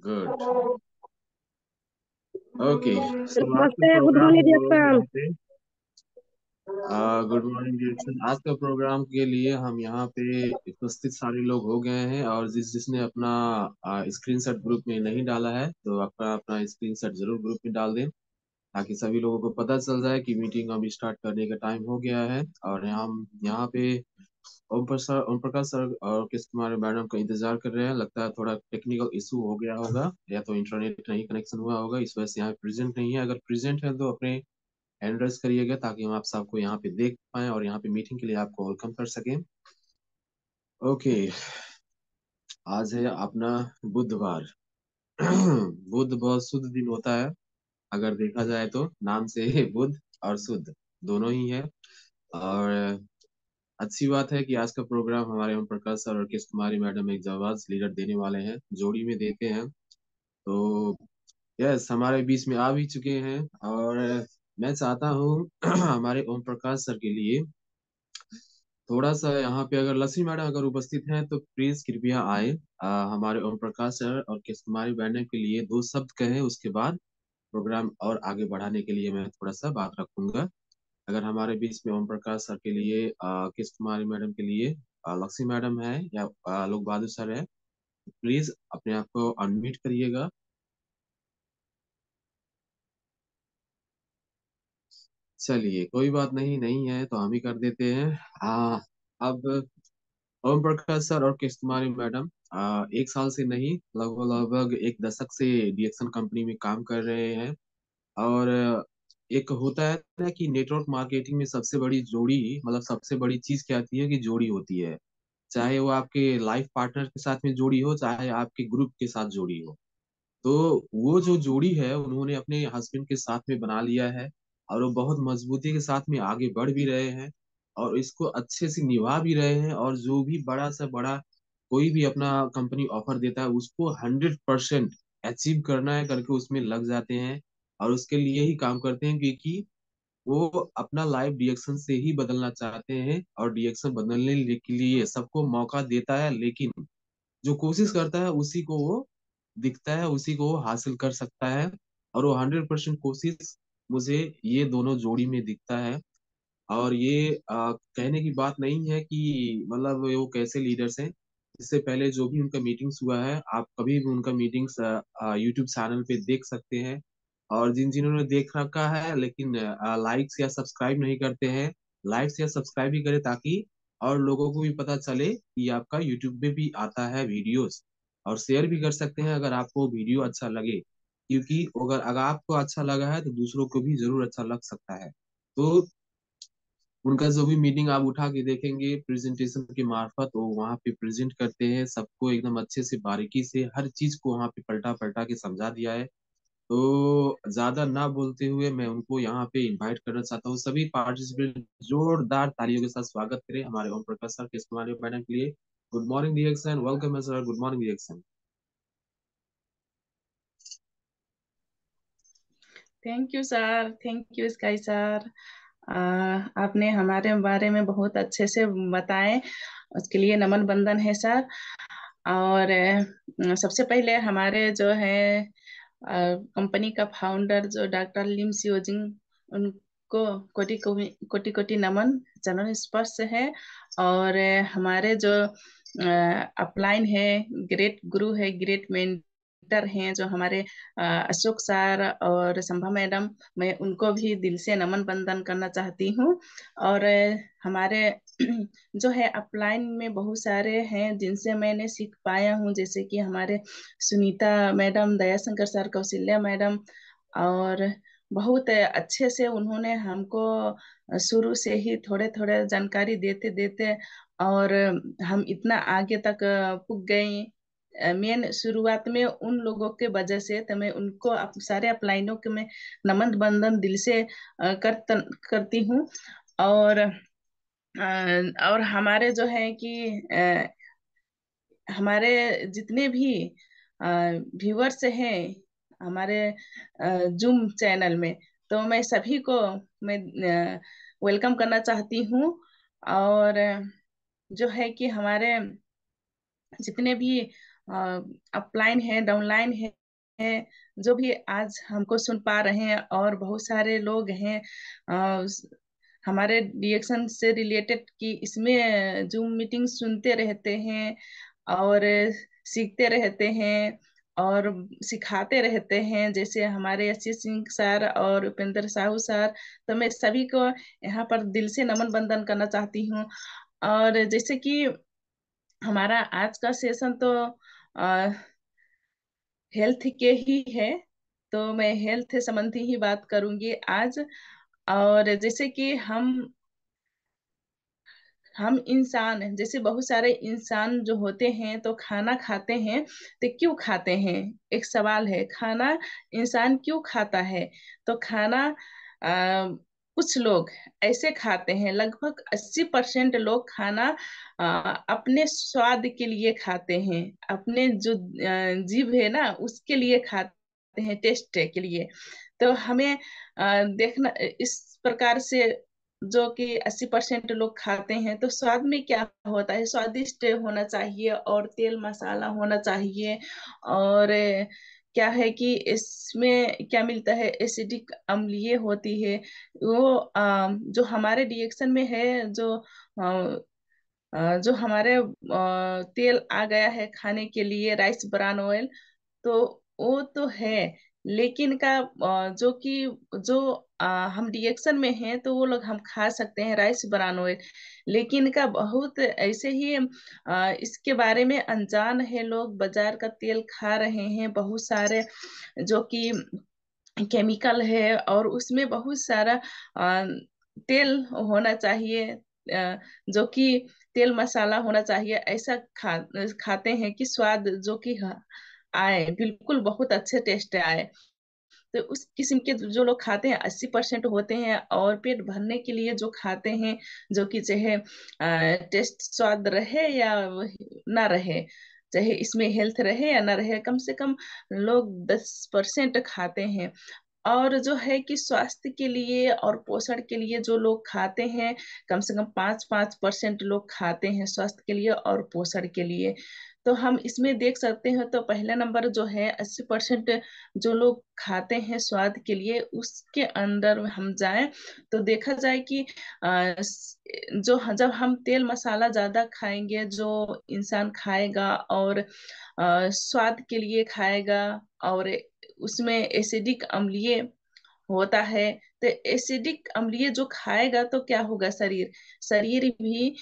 Good. Okay, तो आज का नमस्ते, गुड प्रोग्राम मॉर्निंग हम लोग डियर। यहाँ पे गुड मॉर्निंग डियर। आज का प्रोग्राम के लिए हम यहाँ पे उपस्थित सारे लोग हो गए हैं, और जिसने अपना स्क्रीनशॉट ग्रुप में नहीं डाला है तो अपना अपना स्क्रीनशॉट जरूर ग्रुप में डाल दें, ताकि सभी लोगों को पता चल जाए कि मीटिंग अभी स्टार्ट करने का टाइम हो गया है। और हम यहाँ पे ओम प्रकाश सर और किस कुमार मैडम का इंतजार कर रहे हैं। लगता है थोड़ा टेक्निकल इशू हो गया होगा, या तो इंटरनेट नहीं कनेक्शन हुआ होगा, इस वजह से यहाँ प्रेजेंट नहीं है। अगर प्रेजेंट है तो अपने हैंड रेस करिएगा, ताकि हम आप सबको यहाँ पे देख पाएं और यहाँ पे मीटिंग के लिए आपको वेलकम कर सकें। ओके, आज है अपना बुधवार। बुध बहुत शुद्ध दिन होता है, अगर देखा जाए तो नाम से ही बुध और शुद्ध दोनों ही है। और अच्छी बात है कि आज का प्रोग्राम हमारे ओम प्रकाश सर और किस कुमारी मैडम एक जाबाज लीडर देने वाले हैं, जोड़ी में देते हैं। तो यस, हमारे बीच में आ भी चुके हैं। और मैं चाहता हूँ हमारे ओम प्रकाश सर के लिए थोड़ा सा यहाँ पे, अगर लक्ष्मी मैडम अगर उपस्थित हैं तो प्लीज कृपया आए। हमारे ओम प्रकाश सर और किस कुमारी मैडम के लिए दो शब्द कहें, उसके बाद प्रोग्राम और आगे बढ़ाने के लिए मैं थोड़ा सा बात रखूंगा। अगर हमारे बीच में ओम प्रकाश सर के लिए, किस कुमारी मैडम के लिए लक्ष्मी मैडम है या लोक बहादुर सर है, प्लीज अपने आप को अनम्यूट करिएगा। चलिए, कोई बात नहीं, नहीं है तो हम ही कर देते हैं। अब ओम प्रकाश सर और किस कुमारी मैडम एक साल से नहीं, लगभग लगभग एक दशक से डीएक्सन कंपनी में काम कर रहे हैं। और एक होता है ना कि नेटवर्क मार्केटिंग में सबसे बड़ी जोड़ी, मतलब सबसे बड़ी चीज क्या आती है कि जोड़ी होती है। चाहे वो आपके लाइफ पार्टनर के साथ में जोड़ी हो, चाहे आपके ग्रुप के साथ जोड़ी हो। तो वो जो जोड़ी है उन्होंने अपने हस्बैंड के साथ में बना लिया है, और वो बहुत मजबूती के साथ में आगे बढ़ भी रहे हैं, और इसको अच्छे से निभा भी रहे हैं। और जो भी बड़ा से बड़ा कोई भी अपना कंपनी ऑफर देता है, उसको 100% अचीव करना है करके उसमें लग जाते हैं, और उसके लिए ही काम करते हैं, क्योंकि वो अपना लाइफ डिएक्शन से ही बदलना चाहते हैं। और डिएक्शन बदलने के लिए सबको मौका देता है, लेकिन जो कोशिश करता है उसी को वो दिखता है, उसी को वो हासिल कर सकता है। और वो 100% कोशिश मुझे ये दोनों जोड़ी में दिखता है। और ये कहने की बात नहीं है कि मतलब वो कैसे लीडर्स हैं। इससे पहले जो भी उनका मीटिंग्स हुआ है, आप कभी भी उनका मीटिंग्स यूट्यूब चैनल पे देख सकते हैं। और जिन जिन्होंने देख रखा है लेकिन लाइक्स या सब्सक्राइब नहीं करते हैं, लाइक्स या सब्सक्राइब भी करें, ताकि और लोगों को भी पता चले कि आपका यूट्यूब पे भी आता है वीडियोस। और शेयर भी कर सकते हैं अगर आपको वीडियो अच्छा लगे, क्योंकि अगर आपको अच्छा लगा है तो दूसरों को भी जरूर अच्छा लग सकता है। तो उनका जो भी मीटिंग आप उठा के देखेंगे प्रेजेंटेशन के मार्फत, वो वहाँ पे प्रेजेंट करते हैं सबको एकदम अच्छे से, बारीकी से हर चीज को वहाँ पे पलटा पलटा के समझा दिया है। तो ज्यादा ना बोलते हुए मैं उनको यहाँ पे इनवाइट करना चाहता हूँ। सभी पार्टिसिपेंट जोरदार तालियों के साथ स्वागत करें हमारे ओम प्रकाश सर, किस कुमारी मैडम के लिए। गुड मॉर्निंग रिएक्शन, वेलकम है sir, good morning reaction. Thank you sir, thank you sky sir. आपने हमारे बारे में बहुत अच्छे से बताए, उसके लिए नमन बंदन है सर। और सबसे पहले हमारे जो है कंपनी का फाउंडर जो डॉक्टर लिम सियोजिंग, उनको कोटि कोटि कोटि नमन, चरण स्पर्श है। और हमारे जो अपलाइन है, ग्रेट गुरु है, ग्रेट मेंटर हैं जो हमारे अशोक सर और संभा मैडम, मैं उनको भी दिल से नमन बंदन करना चाहती हूँ। और हमारे जो है अपलाइन में बहुत सारे हैं जिनसे मैंने सीख पाया हूँ, जैसे कि हमारे Sunita madam, Dayashankar sir, Kaushalya madam. और बहुत अच्छे से उन्होंने हमको शुरू से ही थोड़े थोड़े जानकारी देते देते और हम इतना आगे तक पुग गए। मेन शुरुआत में उन लोगों के वजह से, तो मैं उनको सारे अपलाइनों के मैं नमन बंदन दिल से करती हूँ। और और हमारे जो है कि हमारे जितने भी व्यूअर्स हैं हमारे जूम चैनल में, तो मैं सभी को मैं वेलकम करना चाहती हूँ। और जो है कि हमारे जितने भी अपलाइन है, डाउनलाइन है, जो भी आज हमको सुन पा रहे हैं, और बहुत सारे लोग हैं हमारे रिएक्शन से रिलेटेड कि इसमें जूम मीटिंग सुनते रहते हैं और सीखते रहते हैं और सिखाते रहते हैं, जैसे हमारे आशीष सिंह सर और उपेंद्र साहू सर। तो मैं सभी को यहाँ पर दिल से नमन बंदन करना चाहती हूँ। और जैसे कि हमारा आज का सेशन तो हेल्थ के ही है, तो मैं हेल्थ संबंधी ही बात करूंगी आज। और जैसे कि हम इंसान हैं, जैसे बहुत सारे इंसान जो होते हैं तो खाना खाते हैं, तो क्यों खाते हैं? एक सवाल है, खाना इंसान क्यों खाता है? तो खाना कुछ लोग ऐसे खाते हैं, लगभग 80% लोग खाना अपने स्वाद के लिए खाते हैं, अपने जो जीभ है ना उसके लिए खाते हैं, टेस्ट के लिए। तो हमें देखना इस प्रकार से, जो कि 80% लोग खाते हैं, तो स्वाद में क्या होता है? स्वादिष्ट होना चाहिए और तेल मसाला होना चाहिए। और क्या है कि इसमें क्या मिलता है? एसिडिक अम्लीय होती है वो, जो हमारे रिएक्शन में है, जो हमारे तेल आ गया है खाने के लिए, राइस ब्रान ऑयल, तो वो तो है, लेकिन का जो कि जो हम रिएक्शन में हैं तो वो लोग हम खा सकते हैं राइस ब्रान ऑयल, लेकिन का बहुत ऐसे ही इसके बारे में अनजान है लोग, बाजार का तेल खा रहे हैं बहुत सारे, जो कि केमिकल है और उसमें बहुत सारा तेल होना चाहिए, जो कि तेल मसाला होना चाहिए, ऐसा खाते हैं कि स्वाद जो कि आए, बिल्कुल बहुत अच्छे टेस्ट आए। तो उस किस्म के जो लोग खाते हैं 80% होते हैं, और पेट भरने के लिए जो खाते हैं, जो कि चाहे टेस्ट स्वाद रहे या ना रहे, चाहे इसमें हेल्थ रहे या ना रहे, कम से कम लोग 10% खाते हैं। और जो है कि स्वास्थ्य के लिए और पोषण के लिए जो लोग खाते हैं, कम से कम 5-5% लोग खाते हैं स्वास्थ्य के लिए और पोषण के लिए। तो हम इसमें देख सकते हैं, तो पहला नंबर जो है 80% जो लोग खाते हैं स्वाद के लिए, उसके अंदर हम जाएं तो देखा जाए कि जो जब हम तेल मसाला ज्यादा खाएंगे, जो इंसान खाएगा और स्वाद के लिए खाएगा, और उसमें एसिडिक अम्लीय होता है, तो एसिडिक अम्लीय जो खाएगा तो क्या होगा? शरीर शरीर भी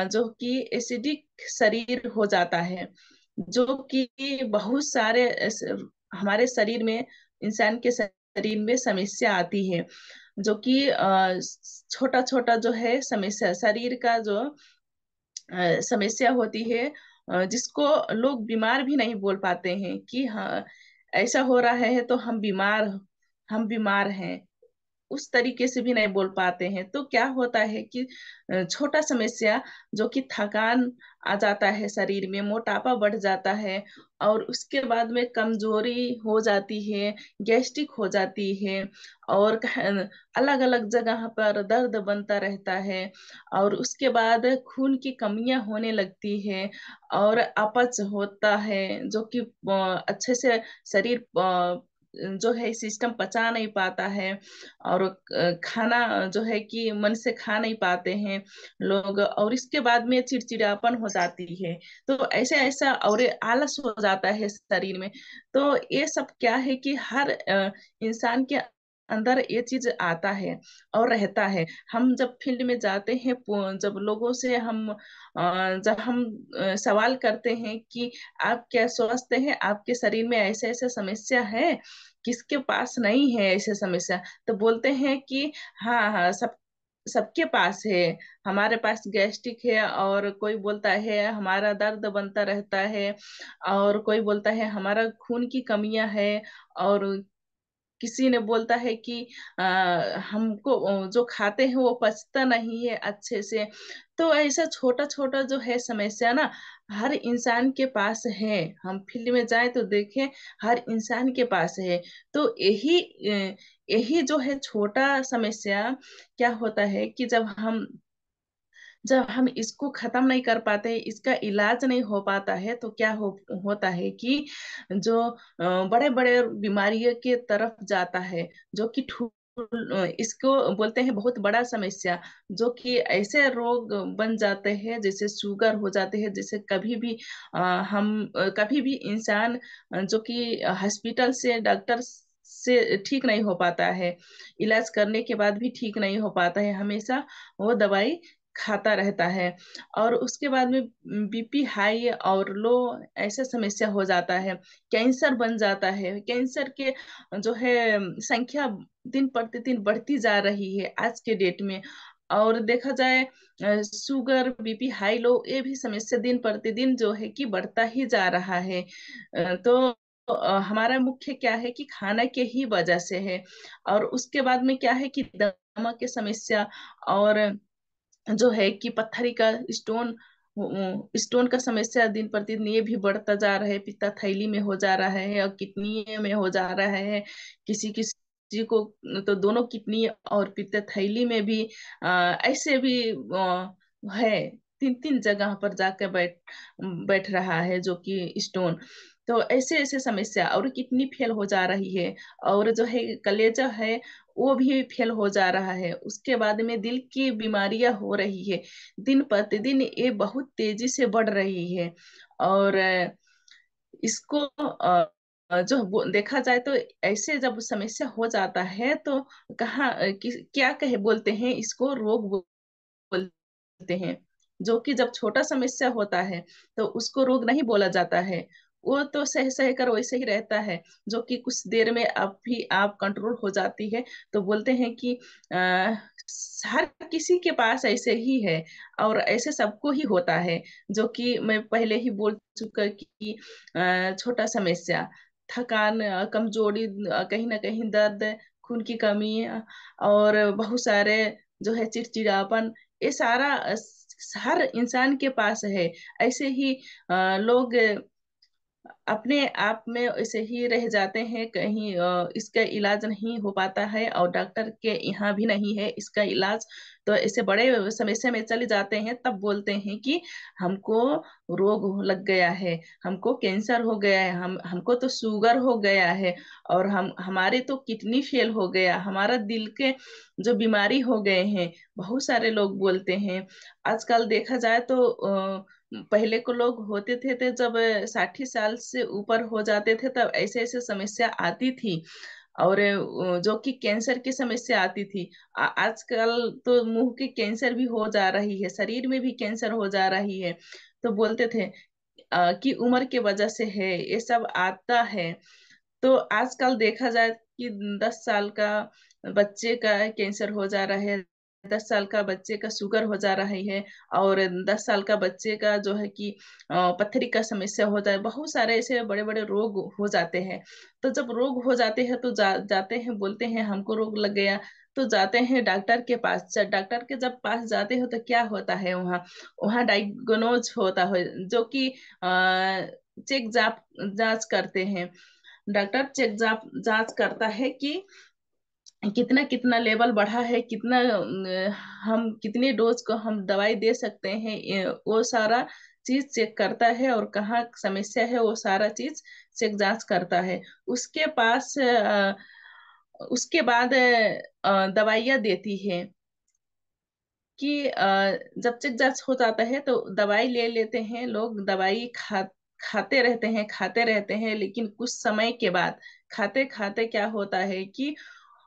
जो कि एसिडिक शरीर हो जाता है, जो कि बहुत सारे हमारे शरीर में, इंसान के शरीर में समस्या आती है, जो कि छोटा छोटा जो है समस्या, शरीर का जो समस्या होती है, जिसको लोग बीमार भी नहीं बोल पाते हैं कि हाँ ऐसा हो रहा है, तो हम बीमार हैं, उस तरीके से भी नहीं बोल पाते हैं। तो क्या होता है कि छोटा समस्या, जो कि थकान आ जाता है शरीर में, मोटापा बढ़ जाता है, और उसके बाद में कमजोरी हो जाती है, गैस्ट्रिक हो जाती है, और अलग अलग जगह पर दर्द बनता रहता है, और उसके बाद खून की कमियां होने लगती है, और अपच होता है, जो कि अच्छे से शरीर जो है सिस्टम पचा नहीं पाता है, और खाना जो है कि मन से खा नहीं पाते हैं लोग, और इसके बाद में चिड़चिड़ापन हो जाती है। तो ऐसे ऐसा और आलस हो जाता है शरीर में। तो ये सब क्या है कि हर इंसान के अंदर ये चीज आता है और रहता है। हम जब फील्ड में जाते हैं, जब लोगों से जब हम सवाल करते हैं कि आप क्या स्वस्थ हैं, आपके शरीर में ऐसे ऐसे समस्या है, किसके पास नहीं है ऐसे समस्या? तो बोलते हैं कि हाँ हाँ, सबके पास है, हमारे पास गैस्ट्रिक है, और कोई बोलता है हमारा दर्द बनता रहता है, और कोई बोलता है हमारा खून की कमियां है, और किसी ने बोलता है कि हमको जो खाते हैं वो पचता नहीं है अच्छे से। तो ऐसा छोटा छोटा जो है समस्या ना, हर इंसान के पास है। हम फील्ड में जाए तो देखें, हर इंसान के पास है। तो यही जो है छोटा समस्या, क्या होता है कि जब हम जब हम इसको खत्म नहीं कर पाते, इसका इलाज नहीं हो पाता है, तो क्या होता है कि जो बड़े बड़े बीमारियों के तरफ जाता है, जो कि इसको बोलते हैं बहुत बड़ा समस्या, जो कि ऐसे रोग बन जाते हैं, जैसे शुगर हो जाते हैं, जैसे कभी भी कभी भी इंसान जो कि हॉस्पिटल से डॉक्टर से ठीक नहीं हो पाता है, इलाज करने के बाद भी ठीक नहीं हो पाता है, हमेशा वो दवाई खाता रहता है। और उसके बाद में बीपी हाई और लो ऐसा समस्या हो जाता है, कैंसर बन जाता है। कैंसर के जो है संख्या दिन प्रतिदिन बढ़ती जा रही है आज के डेट में। और देखा जाए शुगर, बीपी हाई लो, ये भी समस्या दिन प्रतिदिन जो है कि बढ़ता ही जा रहा है। तो हमारा मुख्य क्या है कि खाना के ही वजह से है। और उसके बाद में क्या है कि दमा की समस्या, और जो है कि पत्थरी का स्टोन, स्टोन का समस्या दिन प्रतिदिन ये भी बढ़ता जा रहा है, पित्ता थैली में हो जा रहा है और किडनी में हो जा रहा है। किसी किसी को तो दोनों किडनी और पित्त थैली में भी ऐसे भी है, तीन तीन जगह पर जाकर बैठ बैठ रहा है जो कि स्टोन। तो ऐसे ऐसे समस्या, और किडनी फेल हो जा रही है, और जो है कलेजा है वो भी फेल हो जा रहा है। उसके बाद में दिल की बीमारियां हो रही है, दिन प्रतिदिन ये बहुत तेजी से बढ़ रही है। और इसको देखा जाए तो ऐसे जब समस्या हो जाता है तो कहाँ क्या कहे बोलते हैं, इसको रोग बोलते हैं। जो कि जब छोटा समस्या होता है तो उसको रोग नहीं बोला जाता है, वो तो सह सह कर वैसे ही रहता है, जो कि कुछ देर में आप भी आप कंट्रोल हो जाती है। तो बोलते हैं कि आ, हर किसी के पास ऐसे ही है, और ऐसे सबको ही होता है। जो कि मैं पहले ही बोल चुका कि छोटा समस्या, थकान, कमजोरी, कहीं ना कहीं दर्द, खून की कमी, और बहुत सारे जो है चिड़चिड़ापन, ये सारा हर इंसान के पास है। ऐसे ही लोग अपने आप में ऐसे ही रह जाते हैं, कहीं इसका इलाज नहीं हो पाता है और डॉक्टर के यहाँ भी नहीं है इसका इलाज। तो ऐसे बड़े समस्या में चले जाते हैं, तब बोलते हैं कि हमको रोग लग गया है, हमको कैंसर हो गया है, हमको तो शुगर हो गया है, और हमारे तो किडनी फेल हो गया, हमारा दिल के जो बीमारी हो गए हैं। बहुत सारे लोग बोलते हैं। आजकल देखा जाए तो पहले को लोग होते थे जब 60 साल से ऊपर हो जाते थे, तब ऐसे ऐसे समस्या आती थी, और जो कि कैंसर की समस्या आती थी। आजकल तो मुंह की कैंसर भी हो जा रही है, शरीर में भी कैंसर हो जा रही है। तो बोलते थे कि उम्र के वजह से है, ये सब आता है। तो आजकल देखा जाए कि 10 साल का बच्चे का कैंसर हो जा रहा है, 10 साल का बच्चे का शुगर हो जा रही है, और 10 साल का बच्चे का जो है कि पथरी का समस्या हो जाए, बहुत सारे ऐसे बड़े बड़े रोग हो जाते हैं। तो जब रोग हो जाते हैं तो जाते हैं, बोलते हैं हमको रोग लग गया, तो जाते हैं डॉक्टर के पास। डॉक्टर के जब पास जाते हो तो क्या होता है, वहाँ वहाँ डायग्नोज होता है, जो कि चेक जांच करते हैं। डॉक्टर चेक जांच करता है कि कितना कितना लेवल बढ़ा है, कितना हम कितने डोज को हम दवाई दे सकते हैं, वो सारा चीज चेक करता है, और कहाँ समस्या है वो सारा चीज चेक जांच करता है। उसके पास उसके बाद दवाइयाँ देती है कि जब चेक जांच हो जाता है तो दवाई ले लेते हैं लोग, दवाई खाते रहते हैं, खाते रहते हैं, लेकिन कुछ समय के बाद खाते खाते क्या होता है कि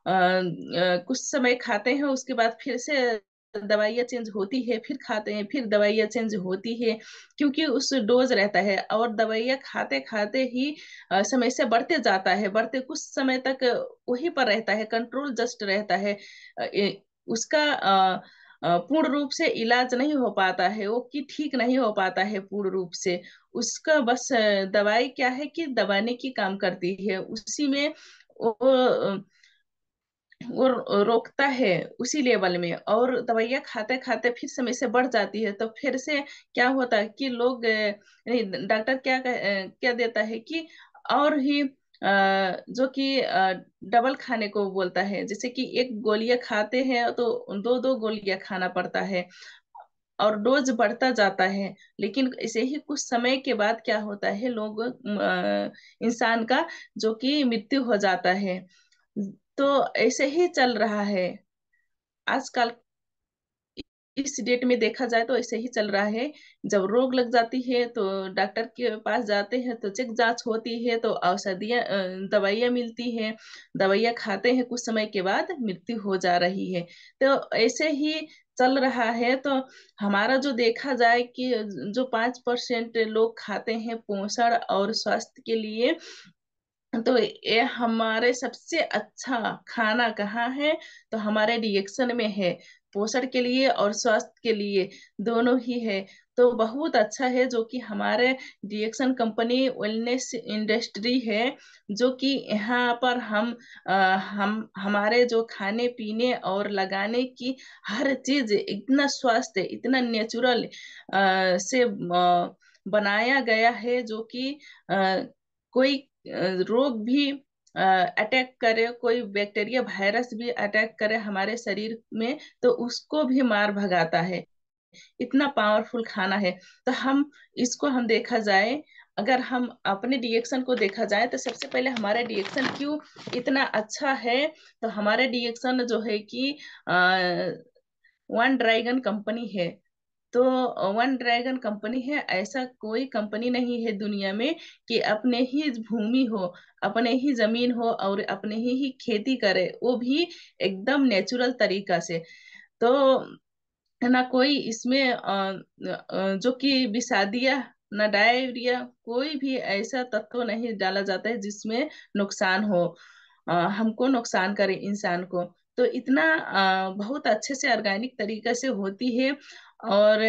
कुछ समय खाते हैं, उसके बाद फिर से दवाइयाँ चेंज होती है, फिर खाते हैं, फिर दवाइयाँ चेंज होती है, क्योंकि उस डोज रहता है। और दवाइयाँ खाते खाते ही समस्या बढ़ते जाता है, बढ़ते कुछ समय तक वहीं पर रहता है, कंट्रोल जस्ट रहता है। उसका पूर्ण रूप से इलाज नहीं हो पाता है, वो कि ठीक नहीं हो पाता है पूर्ण रूप से। उसका बस दवाई क्या है कि दबाने की काम करती है, उसी में वो वो रोकता है उसी लेवल में। और दवाइयाँ खाते खाते फिर समस्या बढ़ जाती है, तो फिर से क्या होता है कि लोग नहीं, डॉक्टर क्या देता है कि और ही जो कि डबल खाने को बोलता है, जैसे कि एक गोलियां खाते हैं तो दो दो गोलियां खाना पड़ता है। और डोज बढ़ता जाता है। लेकिन ऐसे ही कुछ समय के बाद क्या होता है, लोग इंसान का जो कि मृत्यु हो जाता है। तो ऐसे ही चल रहा है आजकल। इस डेट में देखा जाए तो ऐसे ही चल रहा है। जब रोग लग जाती है तो डॉक्टर के पास जाते हैं, तो चेक जांच होती है, तो औषधियाँ दवाइयाँ मिलती हैं। दवाइयाँ खाते हैं, कुछ समय के बाद मृत्यु हो जा रही है। तो ऐसे ही चल रहा है। तो हमारा जो देखा जाए कि जो 5% लोग खाते हैं पोषण और स्वास्थ्य के लिए, तो ये हमारे सबसे अच्छा खाना कहाँ है, तो हमारे रिएक्शन में है। पोषण के लिए और स्वास्थ्य के लिए दोनों ही है। तो बहुत अच्छा है जो कि हमारे रिएक्शन कंपनी वेलनेस इंडस्ट्री है, जो कि यहाँ पर हम हमारे जो खाने पीने और लगाने की हर चीज इतना स्वास्थ्य, इतना नेचुरल से बनाया गया है, जो कि कोई रोग भी अटैक करे, कोई बैक्टीरिया वायरस भी अटैक करे हमारे शरीर में, तो उसको भी मार भगाता है। इतना पावरफुल खाना है। तो हम देखा जाए, अगर हम अपने रिएक्शन को देखा जाए, तो सबसे पहले हमारा रिएक्शन क्यों इतना अच्छा है। तो हमारा रिएक्शन जो है कि वन ड्रैगन कंपनी है। तो वन ड्रैगन कंपनी है, ऐसा कोई कंपनी नहीं है दुनिया में कि अपने ही भूमि हो, अपने ही जमीन हो और अपने ही खेती करे, वो भी एकदम नेचुरल तरीका से। तो ना कोई इसमें जो कि विषादिया, ना डायरिया, कोई भी ऐसा तत्व नहीं डाला जाता है जिसमें नुकसान हो, हमको नुकसान करे, इंसान को। तो इतना बहुत अच्छे से ऑर्गेनिक तरीके से होती है। और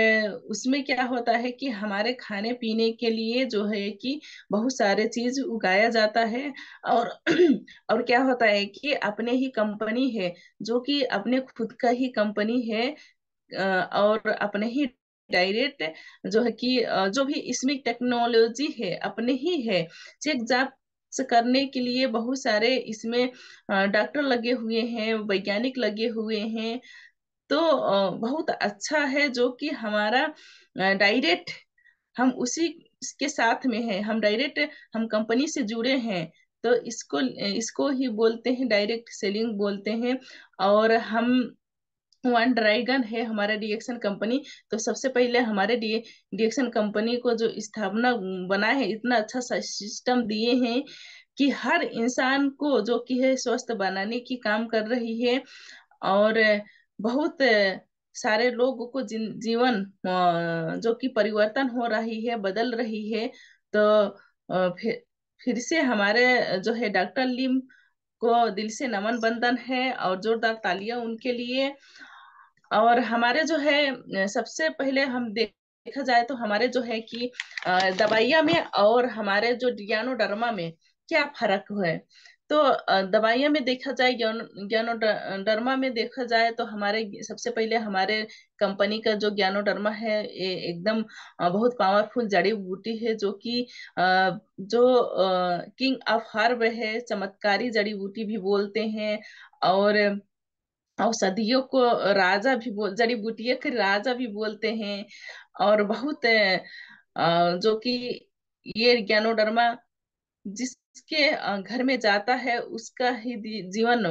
उसमें क्या होता है कि हमारे खाने पीने के लिए जो है कि बहुत सारे चीज उगाया जाता है। और और क्या होता है कि अपने ही कंपनी है, जो कि अपने खुद का ही कंपनी है, और अपने ही डायरेक्ट जो है कि जो भी इसमें टेक्नोलॉजी है अपने ही है। चेक जांच करने के लिए बहुत सारे इसमें डॉक्टर लगे हुए हैं, वैज्ञानिक लगे हुए हैं। तो बहुत अच्छा है जो कि हमारा डायरेक्ट हम उसी के साथ में है, हम डायरेक्ट हम कंपनी से जुड़े हैं। तो इसको इसको ही बोलते हैं डायरेक्ट सेलिंग बोलते हैं। और हम वन ड्रैगन है हमारा रिएक्शन कंपनी। तो सबसे पहले हमारे रिएक्शन कंपनी को जो स्थापना बना है, इतना अच्छा सा सिस्टम दिए हैं कि हर इंसान को जो कि है स्वस्थ बनाने की काम कर रही है। और बहुत सारे लोगों को जीवन जो कि परिवर्तन हो रही है, बदल रही है। तो फिर से हमारे जो है डॉक्टर लिम को दिल से नमन बंदन है और जोरदार तालियां उनके लिए। और हमारे जो है सबसे पहले हम देखा जाए तो हमारे जो है कि दवाइयाँ में और हमारे जो ज्ञानोडर्मा में क्या फर्क है। तो दवाइयाँ में देखा जाए, ज्ञानोडर्मा में देखा जाए, तो हमारे सबसे पहले हमारे कंपनी का जो ज्ञानोडर्मा है, ये एकदम बहुत पावरफुल जड़ी बूटी है, जो कि जो किंग ऑफ हर्ब है, चमत्कारी जड़ी बूटी भी बोलते हैं। और औषधियों को राजा भी जड़ी बूटियों के राजा भी बोलते हैं। और बहुत जो कि ये ज्ञानोडर्मा जिसके घर में जाता है, उसका ही जीवन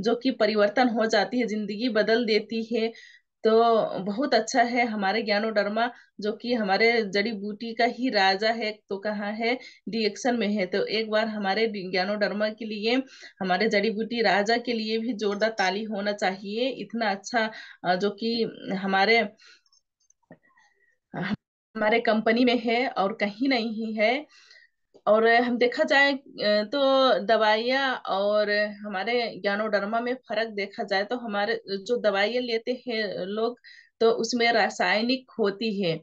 जो कि परिवर्तन हो जाती है, जिंदगी बदल देती है। तो बहुत अच्छा है हमारे ज्ञानोडर्मा, जो कि हमारे जड़ी बूटी का ही राजा है। तो कहाँ है, रिएक्शन में है। तो एक बार हमारे ज्ञानोडर्मा के लिए, हमारे जड़ी बूटी राजा के लिए भी जोरदार ताली होना चाहिए। इतना अच्छा जो कि हमारे हमारे कंपनी में है और कहीं नहीं है। और हम देखा जाए तो दवाइयाँ और हमारे ज्ञानोडर्मा में फर्क देखा जाए, तो हमारे जो दवाइयाँ लेते हैं लोग, तो उसमें रासायनिक होती है।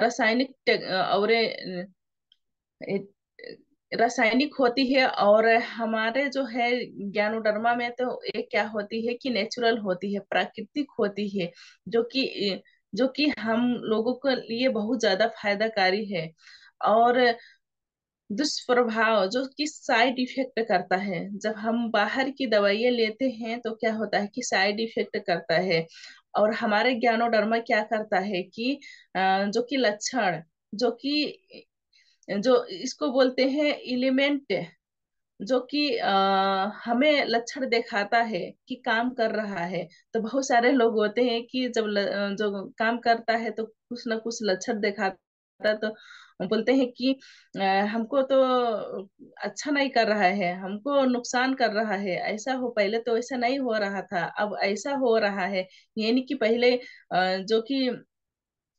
रासायनिक और रासायनिक होती है। और हमारे जो है ज्ञानोडर्मा में तो एक क्या होती है कि नेचुरल होती है, प्राकृतिक होती है, जो कि हम लोगों के लिए बहुत ज्यादा फायदाकारी है। और दुष्प्रभाव जो कि साइड इफेक्ट करता है, जब हम बाहर की दवाइयाँ लेते हैं तो क्या होता है कि साइड इफेक्ट करता है। और हमारे ज्ञानोडर्मा क्या करता है कि जो कि लक्षण, जो कि जो इसको बोलते हैं एलिमेंट, जो कि हमें लक्षण दिखाता है कि काम कर रहा है। तो बहुत सारे लोग होते हैं कि जब जो काम करता है तो कुछ ना कुछ लक्षण दिखाता है, तो बोलते हैं कि हमको तो अच्छा नहीं कर रहा है, हमको नुकसान कर रहा है, ऐसा हो, पहले तो ऐसा नहीं हो रहा था, अब ऐसा हो रहा है। यानी कि पहले जो कि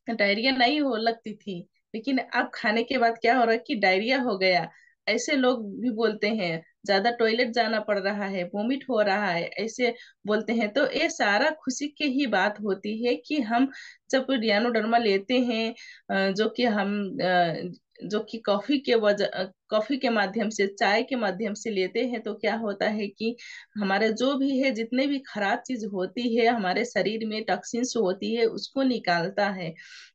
डायरिया नहीं हो लगती थी, लेकिन अब खाने के बाद क्या हो रहा है कि डायरिया हो गया, ऐसे लोग भी बोलते हैं। ज्यादा टॉयलेट जाना पड़ रहा है, वोमिट हो रहा है, ऐसे बोलते हैं। तो ये सारा खुशी की ही बात होती है कि हम जब डियानोडर्मा लेते हैं, जो कि हम जो कि कॉफी के माध्यम से, चाय के माध्यम से लेते हैं, तो क्या होता है कि हमारे जो भी है, जितने भी खराब चीज होती है हमारे शरीर में, टॉक्सिन्स होती है, उसको निकालता है।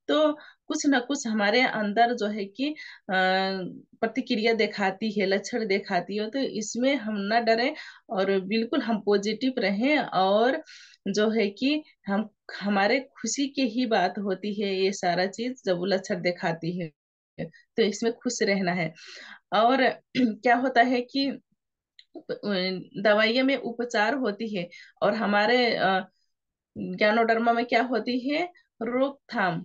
तो कुछ ना कुछ हमारे अंदर जो है कि प्रतिक्रिया दिखाती है, लक्षण दिखाती है। तो इसमें हम ना डरें, और बिल्कुल हम पॉजिटिव रहें, और जो है कि हम हमारे खुशी की ही बात होती है ये सारा चीज जब वो लक्षण दिखाती है। तो इसमें खुश रहना है। और क्या होता है कि दवाइयों में उपचार होती है, और हमारे ज्ञानोडर्मा में क्या होती है, रोकथाम,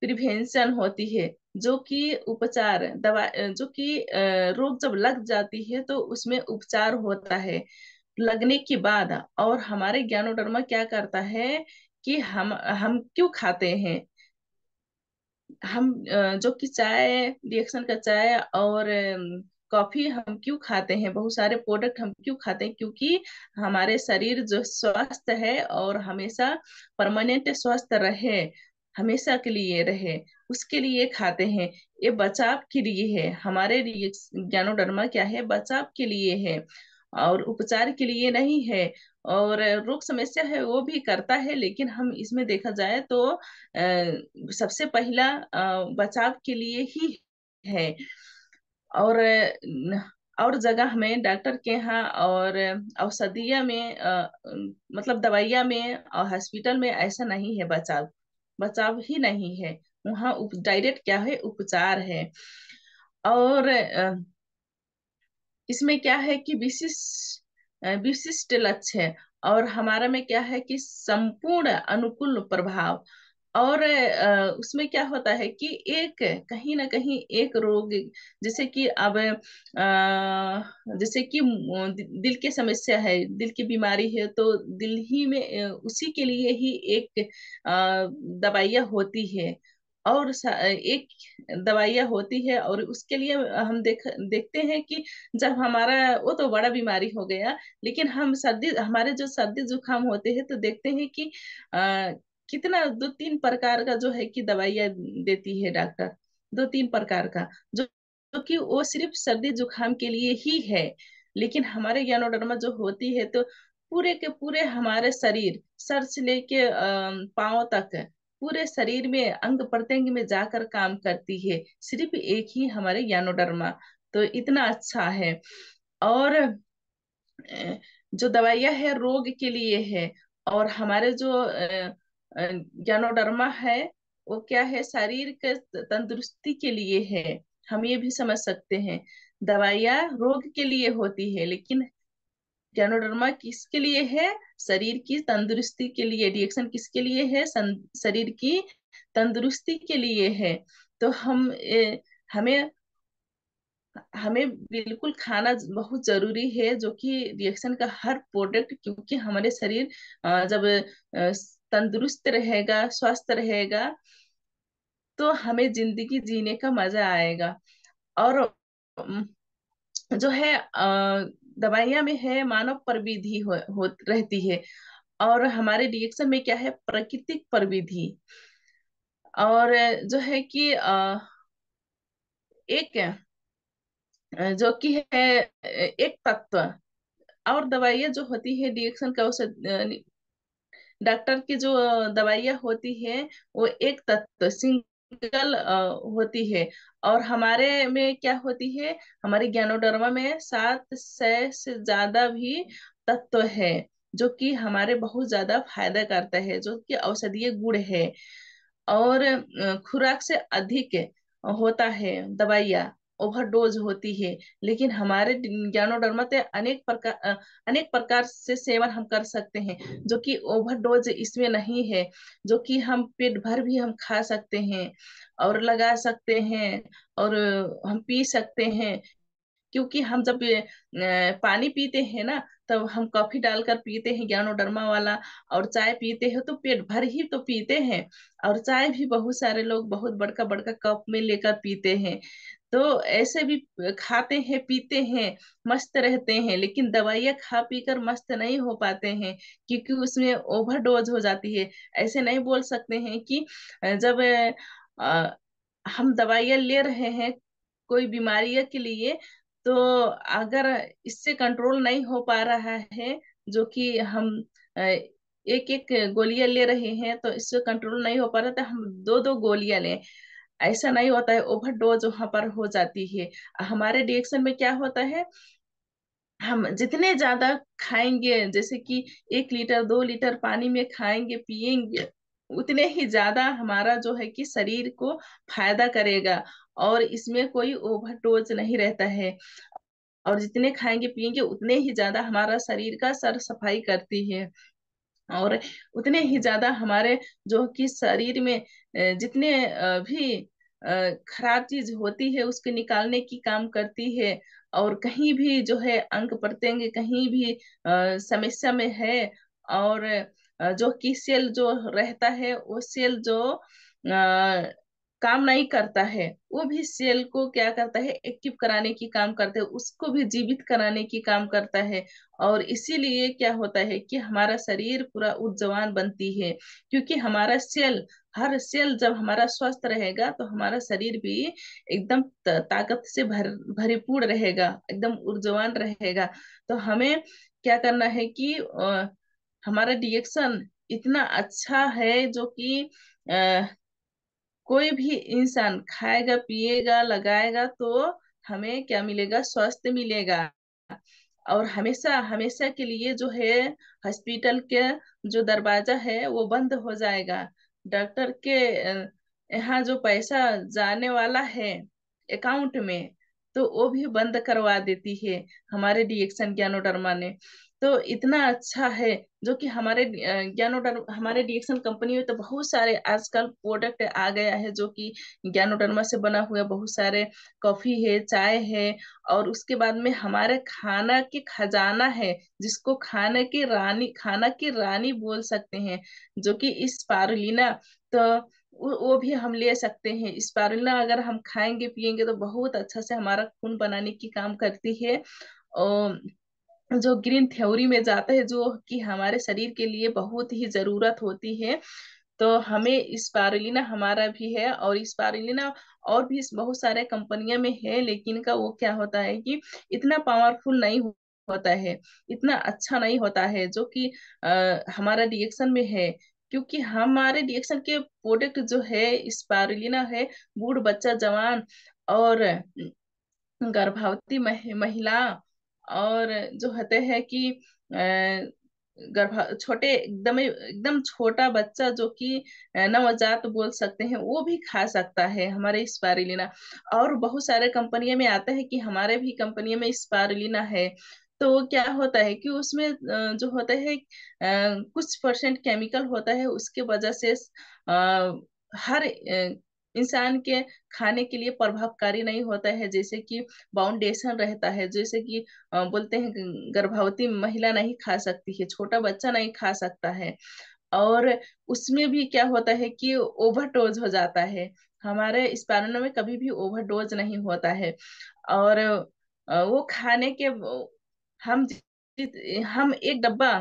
प्रिवेंशन होती है। जो कि उपचार दवा जो कि रोग जब लग जाती है तो उसमें उपचार होता है लगने के बाद। और हमारे ज्ञानोडर्मा क्या करता है कि हम क्यों खाते हैं, हम जो कि चाय, रिएक्शन का चाय और कॉफी हम क्यों खाते हैं, बहुत सारे प्रोडक्ट हम क्यों खाते हैं, क्योंकि हमारे शरीर जो स्वस्थ है और हमेशा परमानेंट स्वस्थ रहे, हमेशा के लिए रहे, उसके लिए खाते हैं। ये बचाव के लिए है, हमारे ज्ञानोडर्मा क्या है, बचाव के लिए है, और उपचार के लिए नहीं है। और रोग समस्या है वो भी करता है, लेकिन हम इसमें देखा जाए तो सबसे पहला बचाव के लिए ही है। और और जगह में डॉक्टर के यहाँ और औषधिया में मतलब दवाइया में और हॉस्पिटल में ऐसा नहीं है, बचाव, बचाव ही नहीं है। वहाँ डायरेक्ट क्या है, उपचार है। और इसमें क्या है कि विशिष्ट लक्ष्य है, और हमारा में क्या है कि संपूर्ण अनुकूल प्रभाव। और उसमें क्या होता है कि एक कहीं ना कहीं एक रोग, जैसे कि अब जैसे कि दिल की समस्या है, दिल की बीमारी है, तो दिल ही में उसी के लिए ही एक दवाइयाँ होती है, और एक दवाइयाँ होती है। और उसके लिए हम देखते हैं कि जब हमारा, वो तो बड़ा बीमारी हो गया, लेकिन हम सर्दी, हमारे जो सर्दी जुकाम होते हैं, तो देखते हैं कि आ, कितना 2-3 प्रकार का जो है कि दवाइयाँ देती है डॉक्टर, 2-3 प्रकार का, जो कि वो सिर्फ सर्दी जुकाम के लिए ही है। लेकिन हमारे ज्ञानोडर्मा जो होती है, तो पूरे के पूरे हमारे शरीर, सर से लेके पांव तक, पूरे शरीर में अंग प्रत्यंग में जाकर काम करती है, सिर्फ एक ही हमारे ज्ञानोडर्मा। तो इतना अच्छा है। और जो दवाइयाँ है रोग के लिए है, और हमारे जो ज्ञानोडर्मा है, वो क्या है, शरीर के तंदुरुस्ती के लिए है। हम ये भी समझ सकते हैं, दवाइयाँ रोग के लिए होती है, लेकिन ज्ञानोडर्मा किसके लिए है, शरीर की तंदुरुस्ती के लिए। रिएक्शन किसके लिए है, शरीर की तंदुरुस्ती के लिए है। तो हमें हमें बिल्कुल खाना बहुत जरूरी है, जो कि रिएक्शन का हर प्रोडक्ट, क्योंकि हमारे शरीर जब तंदुरुस्त रहेगा, स्वस्थ रहेगा, तो हमें जिंदगी जीने का मजा आएगा। और जो है दवाइयाँ में है मानव प्रविधि हो रहती है, और हमारे रिएक्शन में क्या है, प्राकृतिक प्रविधि। और जो है कि एक जो कि है एक तत्व। और दवाइयाँ जो होती है रिएक्शन का औषध, डॉक्टर की जो दवाइयाँ होती है, वो एक तत्व, सिंगल होती है। और हमारे में क्या होती है, हमारे ज्ञानोडर्मा में 700 से ज्यादा भी तत्व है, जो कि हमारे बहुत ज्यादा फायदा करता है, जो कि औषधीय गुण है। और खुराक से अधिक होता है दवाइयाँ, ओवरडोज होती है। लेकिन हमारे ज्ञानोडर्मा ते अनेक प्रकार से सेवन हम कर सकते हैं, जो कि ओवरडोज इसमें नहीं है, जो कि हम पेट भर भी हम खा सकते हैं और लगा सकते हैं, और हम पी सकते हैं। क्योंकि हम जब पानी पीते हैं ना, तब हम कॉफी डालकर पीते हैं ज्ञानोडर्मा वाला, और चाय पीते हैं तो पेट भर ही तो पीते हैं। और चाय भी बहुत सारे लोग बहुत बड़का बड़का कप में लेकर पीते हैं। तो ऐसे भी खाते हैं पीते हैं, मस्त रहते हैं। लेकिन दवाइयाँ खा पी कर मस्त नहीं हो पाते हैं, क्योंकि उसमें ओवरडोज हो जाती है। ऐसे नहीं बोल सकते हैं कि जब हम दवाइयाँ ले रहे हैं कोई बीमारियों के लिए, तो अगर इससे कंट्रोल नहीं हो पा रहा है, जो कि हम एक एक गोलियां ले रहे हैं, तो इससे कंट्रोल नहीं हो पा रहा, तो हम दो दो गोलियां लें। ऐसा नहीं होता है, ओवरडोज वहां पर हो जाती है। हमारे रिएक्शन में क्या होता है, हम जितने ज्यादा खाएंगे, जैसे कि 1 लीटर 2 लीटर पानी में खाएंगे पिएंगे, उतने ही ज्यादा हमारा जो है कि शरीर को फायदा करेगा। और इसमें कोई ओवरडोज नहीं रहता है। और जितने खाएंगे पिएंगे उतने ही ज्यादा हमारा शरीर का सर सफाई करती है। और उतने ही ज्यादा हमारे जो कि शरीर में जितने भी खराब चीज होती है उसके निकालने की काम करती है। और कहीं भी जो है अंग प्रत्यंग कहीं भी समस्या में है, और जो कि सेल जो रहता है, वो सेल जो काम नहीं करता है, वो भी सेल को क्या करता है, एक्टिव कराने की काम करता है, उसको भी जीवित कराने की काम करता है। और इसीलिए क्या होता है कि हमारा शरीर पूरा ऊर्जावान बनती है। क्योंकि हमारा सेल, हर सेल जब हमारा स्वस्थ रहेगा, तो हमारा शरीर भी एकदम ताकत से भरपूर रहेगा, एकदम ऊर्जावान रहेगा। तो हमें क्या करना है कि हमारा रिएक्शन इतना अच्छा है, जो कि कोई भी इंसान खाएगा पिएगा लगाएगा तो हमें क्या मिलेगा, स्वास्थ्य मिलेगा। और हमेशा हमेशा के लिए जो है हॉस्पिटल के जो दरवाजा है वो बंद हो जाएगा। डॉक्टर के यहाँ जो पैसा जाने वाला है अकाउंट में, तो वो भी बंद करवा देती है हमारे रिएक्शन ज्ञानोडर्मा ने। तो इतना अच्छा है, जो कि हमारे हमारे रिएक्शन कंपनी में तो बहुत सारे आजकल प्रोडक्ट आ गया है, जो कि ज्ञानोडर्मा से बना हुआ बहुत सारे कॉफी है, चाय है। और उसके बाद में हमारे खाना के खजाना है, जिसको खाना की रानी बोल सकते हैं, जो कि स्पारुलिना। तो वो भी हम ले सकते हैं। स्पारुलिना अगर हम खाएंगे पिएंगे तो बहुत अच्छा से हमारा खून बनाने की काम करती है। और जो ग्रीन थ्योरी में जाता है, जो कि हमारे शरीर के लिए बहुत ही जरूरत होती है। तो हमें स्पारुलिना हमारा भी है, और स्पारुलिना और भी बहुत सारे कंपनियों में है, लेकिन का वो क्या होता है कि इतना पावरफुल नहीं होता है, इतना अच्छा नहीं होता है, जो कि हमारा रिएक्शन में है। क्योंकि हमारे रिएक्शन के प्रोडक्ट जो है स्पारुलिना है, बूढ़ बच्चा जवान और गर्भवती महिला, और जो होते हैं कि छोटे एकदम एकदम छोटा बच्चा, जो कि नवजात बोल सकते हैं, वो भी खा सकता है हमारे स्पारुलिना। और बहुत सारे कंपनियों में आता है कि हमारे भी कंपनी में स्पारुलिना है। तो क्या होता है कि उसमें जो होता है कुछ परसेंट केमिकल होता है, उसके वजह से हर इंसान के खाने के लिए प्रभावकारी नहीं होता है। जैसे कि बाउंडेशन रहता है, जैसे कि बोलते हैं कि गर्भवती महिला नहीं खा सकती है, छोटा बच्चा नहीं खा सकता है। और उसमें भी क्या होता है कि ओवरडोज हो जाता है। हमारे स्पाइरुलिना में कभी भी ओवरडोज नहीं होता है। और वो खाने के हम हम एक डब्बा